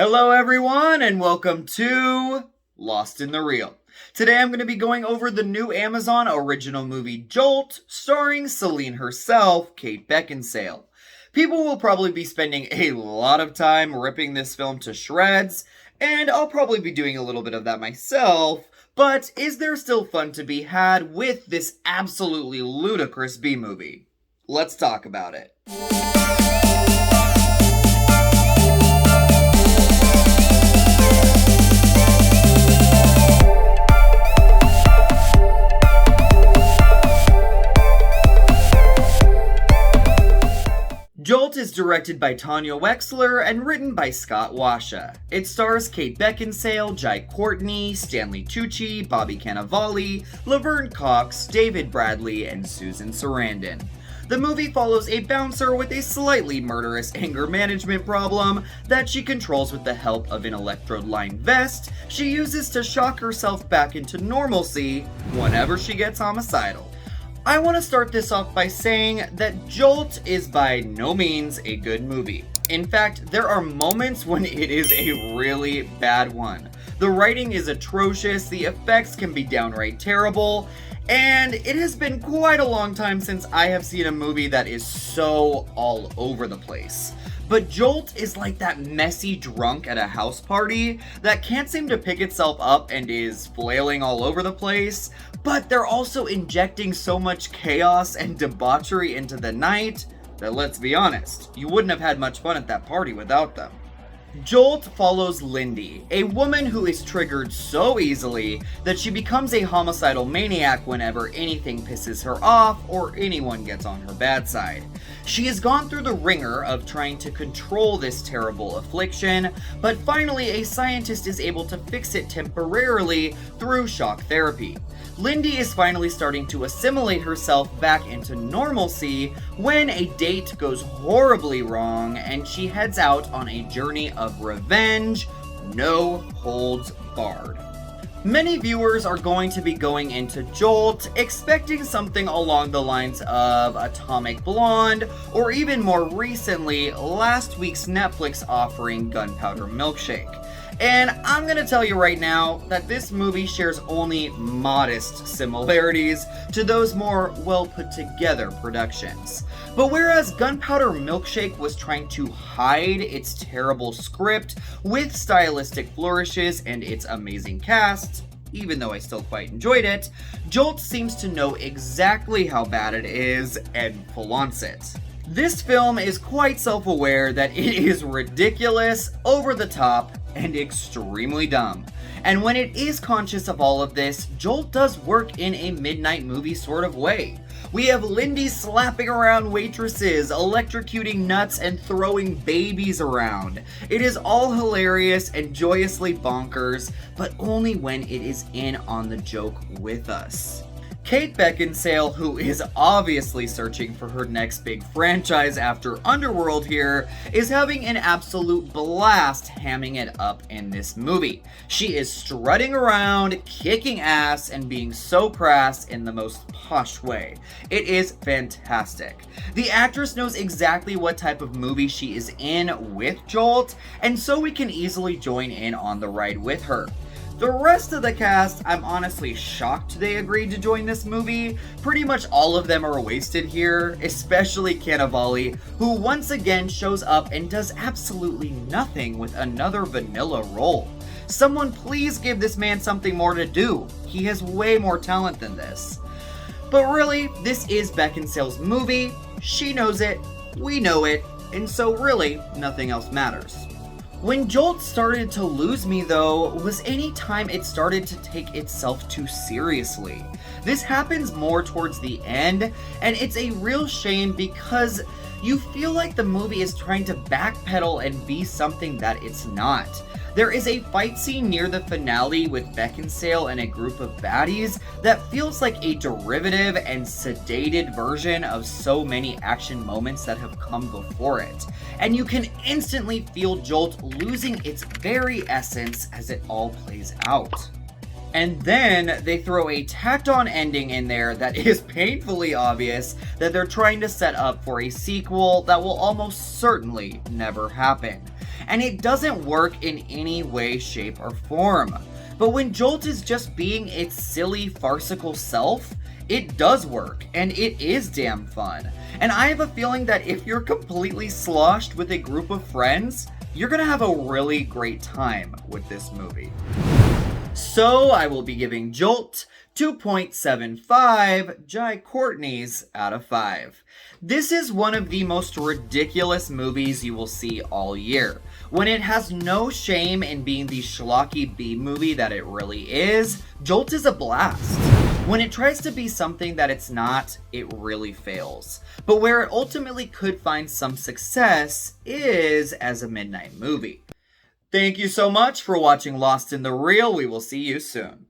Hello everyone and welcome to Lost in the Reel. Today I'm going to be going over the new Amazon original movie Jolt, starring Celine herself, Kate Beckinsale. People will probably be spending a lot of time ripping this film to shreds, and I'll probably be doing a little bit of that myself, but is there still fun to be had with this absolutely ludicrous B-movie? Let's talk about it. Jolt is directed by Tanya Wexler and written by Scott Washa. It stars Kate Beckinsale, Jai Courtney, Stanley Tucci, Bobby Cannavale, Laverne Cox, David Bradley, and Susan Sarandon. The movie follows a bouncer with a slightly murderous anger management problem that she controls with the help of an electrode-lined vest she uses to shock herself back into normalcy whenever she gets homicidal. I want to start this off by saying that Jolt is by no means a good movie. In fact, there are moments when it is a really bad one. The writing is atrocious, the effects can be downright terrible, and it has been quite a long time since I have seen a movie that is so all over the place. But Jolt is like that messy drunk at a house party that can't seem to pick itself up and is flailing all over the place, but they're also injecting so much chaos and debauchery into the night that, let's be honest, you wouldn't have had much fun at that party without them. Jolt follows Lindy, a woman who is triggered so easily that she becomes a homicidal maniac whenever anything pisses her off or anyone gets on her bad side. She has gone through the ringer of trying to control this terrible affliction, but finally a scientist is able to fix it temporarily through shock therapy. Lindy is finally starting to assimilate herself back into normalcy when a date goes horribly wrong and she heads out on a journey of revenge, no holds barred. Many viewers are going to be going into Jolt expecting something along the lines of Atomic Blonde, or even more recently, last week's Netflix offering Gunpowder Milkshake. And I'm gonna tell you right now that this movie shares only modest similarities to those more well-put-together productions. But whereas Gunpowder Milkshake was trying to hide its terrible script with stylistic flourishes and its amazing cast, even though I still quite enjoyed it, Jolt seems to know exactly how bad it is and flaunts it. This film is quite self-aware that it is ridiculous, over the top, and extremely dumb. And when it is conscious of all of this, Jolt does work in a midnight movie sort of way. We have Lindy slapping around waitresses, electrocuting nuts, and throwing babies around. It is all hilarious and joyously bonkers, but only when it is in on the joke with us. Kate Beckinsale, who is obviously searching for her next big franchise after Underworld here, is having an absolute blast hamming it up in this movie. She is strutting around, kicking ass, and being so crass in the most posh way. It is fantastic. The actress knows exactly what type of movie she is in with Jolt, and so we can easily join in on the ride with her. The rest of the cast, I'm honestly shocked they agreed to join this movie. Pretty much all of them are wasted here, especially Cannavale, who once again shows up and does absolutely nothing with another vanilla role. Someone please give this man something more to do. He has way more talent than this. But really, this is Beckinsale's movie. She knows it, we know it, and so really, nothing else matters. When Jolt started to lose me though, was any time it started to take itself too seriously. This happens more towards the end, and it's a real shame because you feel like the movie is trying to backpedal and be something that it's not. There is a fight scene near the finale with Beckinsale and a group of baddies that feels like a derivative and sedated version of so many action moments that have come before it. And you can instantly feel Jolt losing its very essence as it all plays out. And then they throw a tacked on ending in there that is painfully obvious that they're trying to set up for a sequel that will almost certainly never happen. and it doesn't work in any way, shape, or form. But when Jolt is just being its silly, farcical self, it does work, and it is damn fun. And I have a feeling that if you're completely sloshed with a group of friends, you're gonna have a really great time with this movie. So I will be giving Jolt 2.75 Jai Courtneys out of 5. This is one of the most ridiculous movies you will see all year. When it has no shame in being the schlocky B movie that it really is, Jolt is a blast. When it tries to be something that it's not, it really fails. But where it ultimately could find some success is as a midnight movie. Thank you so much for watching Lost in the Reel. We will see you soon.